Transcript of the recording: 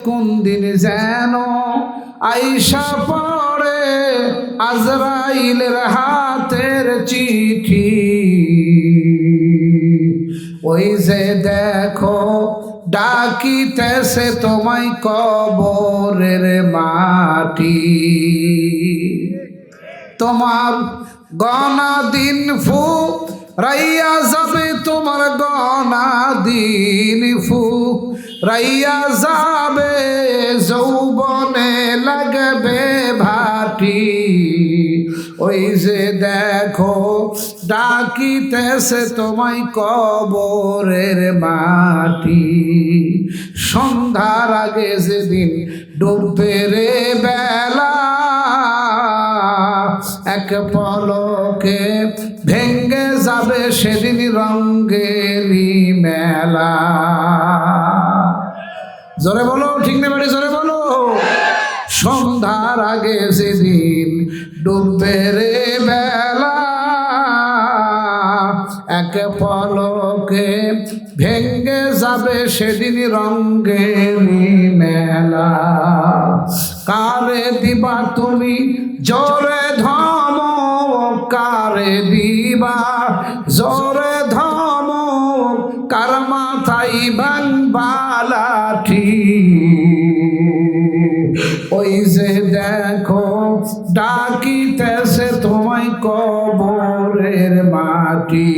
কোন দিন যেন আইসা পড়ে আজরাইলের হাতের চিঠি। ওই যে দেখো ডাকিতেছে তোমায় কবরের মাটি। তোমার গনা দিন ফু রাইয়া যাবে, তোমার গনা দিন ফু রাইয়া যাবে, যৌবনে লাগবে ভাটি। ওই যে দেখো ডাকিতেছে তোমায় কবরের মাটি। সন্ধ্যার আগে যেদিন ডুববে রে বেলা, এক পলকে ভেঙ্গে যাবে সেদিন রঙ্গেলি মেলা। জোরে বলো, ঠিক না বাড়ি, জোরে বলো। সন্ধ্যার আগে যেদিন ডুববে রে বেলা, এক পলকে ভেঙ্গে যাবে সেদিন রঙ্গেলি মেলা। কারে দিবা তুমি জোরে ধমক, কারে দিবা জোরে ধমক, কার মাথায় ভাঙবা লাঠি। ওই যে দেখো ডাকিতেছে তোমায় কবরের মাটি।